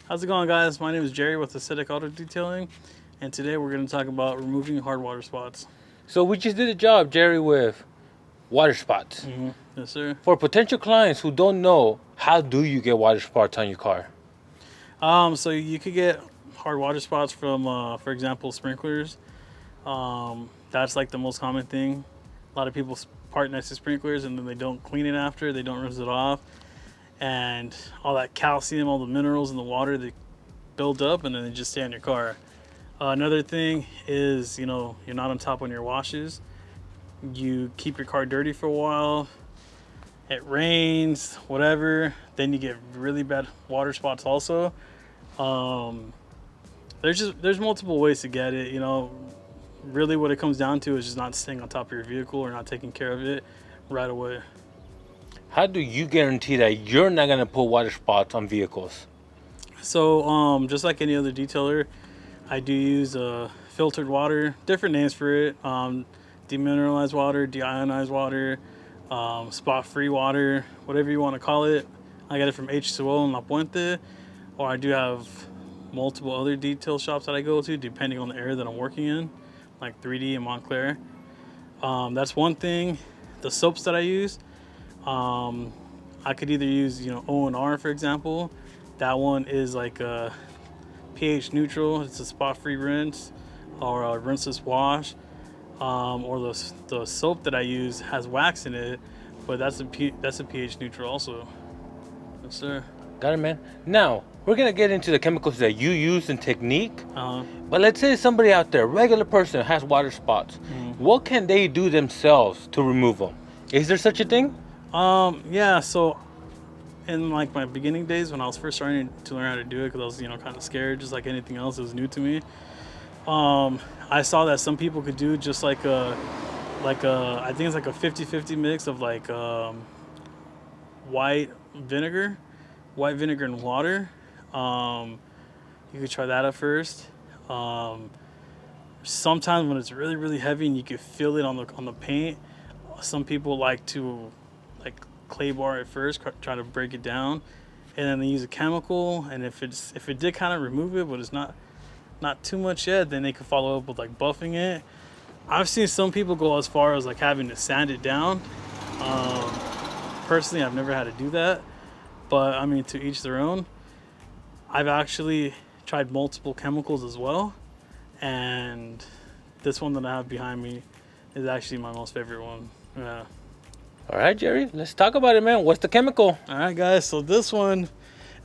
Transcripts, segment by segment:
How's it going, guys? My name is Jerry with Acidic Auto Detailing, and today we're going to talk about removing hard water spots. So we just did a job, Jerry, with water spots. Yes, sir. For potential clients who don't know, how do you get water spots on your car? So you could get hard water spots from, for example, sprinklers. That's like the most common thing. A lot of people park next to sprinklers and then they don't clean it after, they don't rinse it off, and all that calcium, all the minerals in the water, they build up and then they just stay in your car. Another thing is, you're not on top on your washes. You keep your car dirty for a while. It rains, whatever. Then you get really bad water spots also. There's multiple ways to get it. Really what it comes down to is just not staying on top of your vehicle or not taking care of it right away. How do you guarantee that you're not going to put water spots on vehicles? So just like any other detailer, I do use filtered water, different names for it. Demineralized water, deionized water, spot-free water, whatever you want to call it. I got it from H2O in La Puente, or I do have multiple other detail shops that I go to depending on the area that I'm working in, like 3D and Montclair. That's one thing. The soaps that I use, I could either use O&R, for example. That one is like a pH neutral. It's a spot-free rinse or a rinseless wash. Or the soap that I use has wax in it, but that's a pH neutral also. Yes, sir. Got it, man. Now, we're going to get into the chemicals that you use and technique. But let's say somebody out there, regular person, has water spots. What can they do themselves to remove them? Is there such a thing? Yeah, so in like my beginning days when I was first starting to learn how to do it, because I was kind of scared, just like anything else, it was new to me. I saw that some people could do just like I think it's like a 50-50 mix of like white vinegar and water. You could try that at first. Sometimes when it's really, really heavy and you can feel it on the paint, some people like to clay bar it first, try to break it down, and then they use a chemical. And if it did kind of remove it, but it's not too much yet, then they could follow up with like buffing it. I've seen some people go as far as like having to sand it down. Personally, I've never had to do that, but I mean, to each their own. I've actually tried multiple chemicals as well, and this one that I have behind me is actually my most favorite one. Yeah. All right, Jerry, let's talk about it, man. What's the chemical? All right, guys, so this one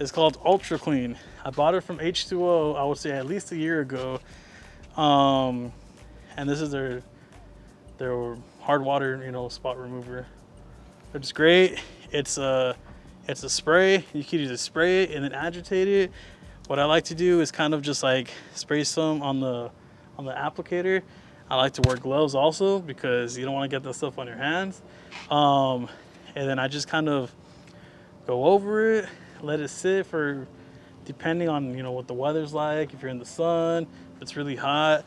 is called Ultra Clean. I bought it from H2O, I would say at least a year ago. And this is their hard water, spot remover. It's great. It's a spray. You can either spray it and then agitate it. What I like to do is kind of just like spray some on the applicator. I like to wear gloves also because you don't want to get that stuff on your hands. And then I just kind of go over it, let it sit for, depending on what the weather's like. If you're in the sun, if it's really hot,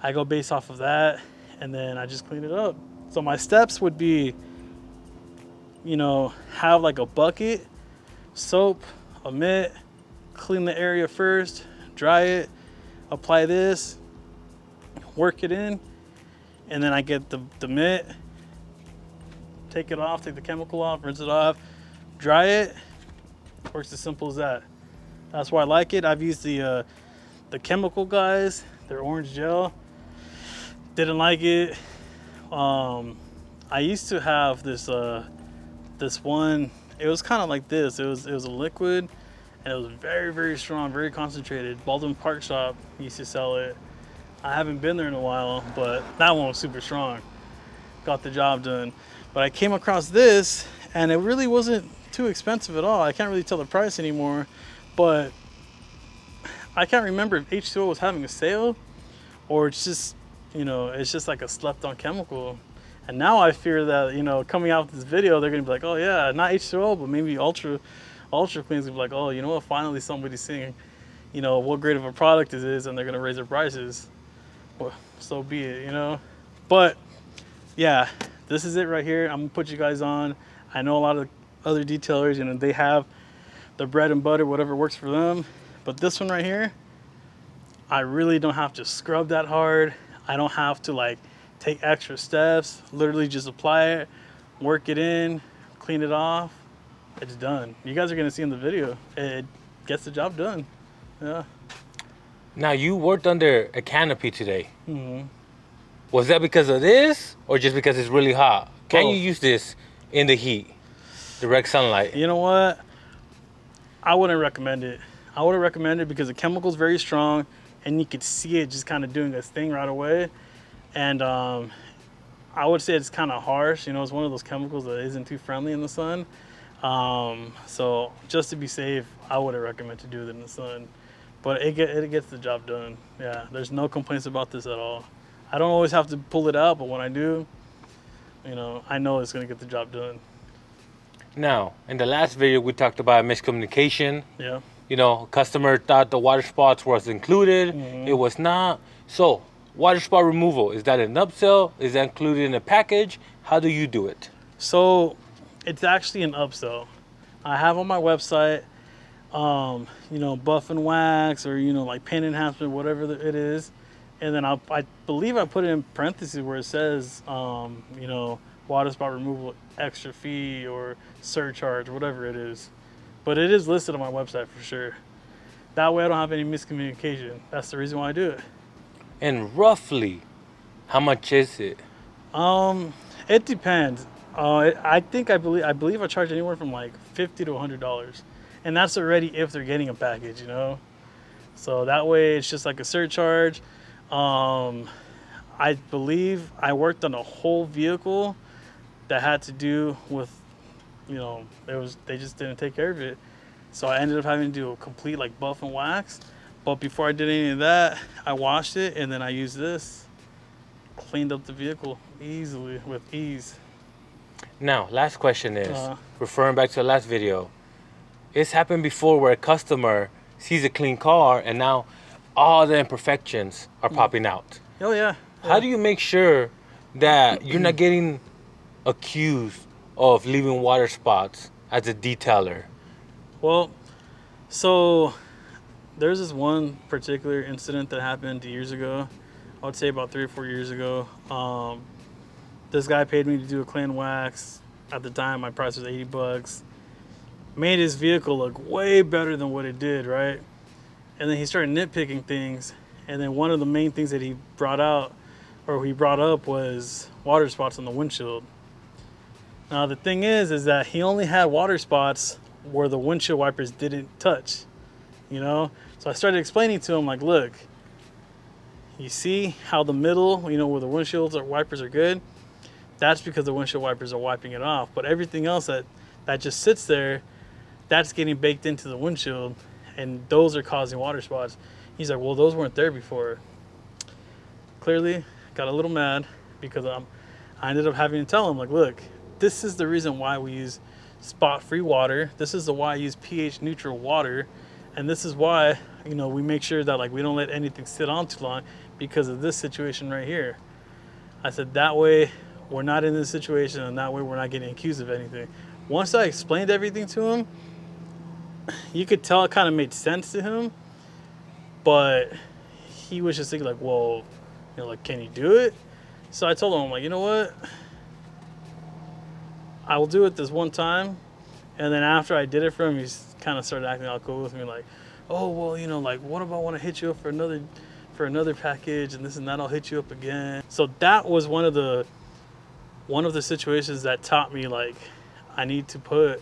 I go based off of that, and then I just clean it up. So my steps would be, have like a bucket, soap, a mitt, clean the area first, dry it, apply this, work it in, and then I get the mitt, take it off, take the chemical off, rinse it off, dry it. Works as simple as that. That's why I like it. I've used the chemical guys, their orange gel. Didn't like it. I used to have this one. It was kind of like this. It was a liquid, and it was very, very strong, very concentrated. Baldwin Park Shop used to sell it. I haven't been there in a while, but that one was super strong. Got the job done. But I came across this, and it really wasn't too expensive at all. I can't really tell the price anymore, but I can't remember if H2O was having a sale or it's just like a slept-on chemical. And now I fear that coming out with this video, they're gonna be like, oh yeah, not H2O, but maybe Ultra Clean's gonna be like, oh, you know what, finally somebody's seeing what great of a product it is, and they're gonna raise their prices. Well, so be it. But yeah, this is it right here. I'm gonna put you guys on. I know a lot of other detailers, they have the bread and butter, whatever works for them. But this one right here, I really don't have to scrub that hard. I don't have to like take extra steps. Literally just apply it, work it in, clean it off. It's done. You guys are gonna see in the video. It gets the job done. Yeah. Now you worked under a canopy today. Was that because of this, or just because it's really hot? Can Both. you use this in the heat, direct sunlight? You know what? I wouldn't recommend it. I wouldn't recommend it because the chemical's very strong, and you could see it just kind of doing its thing right away. And I would say it's kind of harsh. You know, it's one of those chemicals that isn't too friendly in the sun. So just to be safe, I wouldn't recommend to do it in the sun. But it gets the job done. Yeah, there's no complaints about this at all. I don't always have to pull it out, but when I do, you know, I know it's gonna get the job done. Now, in the last video, we talked about miscommunication. Yeah. You know, customer thought the water spots was included. It was not. So, water spot removal, is that an upsell? Is that included in a package? How do you do it? So, it's actually an upsell. I have on my website, you know, buff and wax, or, you know, like paint enhancement, whatever it is. And then I believe I put it in parentheses where it says, you know, water spot removal extra fee or surcharge, whatever it is. But it is listed on my website for sure. That way I don't have any miscommunication. That's the reason why I do it. And roughly, how much is it? It depends. I believe I charge anywhere from like $50 to $100, and that's already if they're getting a package, you know. So that way it's just like a surcharge. I believe I worked on a whole vehicle that had to do with, you know, they just didn't take care of it. So I ended up having to do a complete like buff and wax. But before I did any of that, I washed it and then I used this, cleaned up the vehicle easily with ease. Now, last question is, referring back to the last video, it's happened before where a customer sees a clean car and now all the imperfections are popping out. Oh yeah. How do you make sure that you're not getting accused of leaving water spots as a detailer? Well, so there's this one particular incident that happened years ago. I would say about 3 or 4 years ago. This guy paid me to do a clean wax. At the time, my price was $80. Made his vehicle look way better than what it did, right? And then he started nitpicking things. And then one of the main things that he brought up was water spots on the windshield. Now the thing is that he only had water spots where the windshield wipers didn't touch, you know? So I started explaining to him, like, look, you see how the middle, you know, where the windshields or wipers are good? That's because the windshield wipers are wiping it off. But everything else that just sits there, that's getting baked into the windshield, and those are causing water spots. He's like, well, those weren't there before. Clearly, got a little mad because I ended up having to tell him, like, look, this is the reason why we use spot-free water. This is why I use pH-neutral water. And this is why, you know, we make sure that, like, we don't let anything sit on too long because of this situation right here. I said, that way we're not in this situation, and that way we're not getting accused of anything. Once I explained everything to him, you could tell it kind of made sense to him, but he was just thinking, like, well, you know, like, can you do it? So I told him, I'm like, you know what? I will do it this one time. And then after I did it for him, he kind of started acting all cool with me, like, oh, well, you know, like, what if I want to hit you up for another package and this and that, I'll hit you up again. So that was one of the situations that taught me, like, I need to put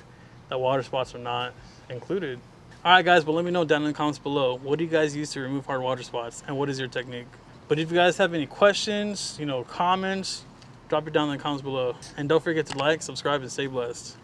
that water spots are not included. All right, guys, but let me know down in the comments below, what do you guys use to remove hard water spots, and what is your technique? But if you guys have any questions, you know, comments, drop it down in the comments below. And don't forget to like, subscribe, and stay blessed.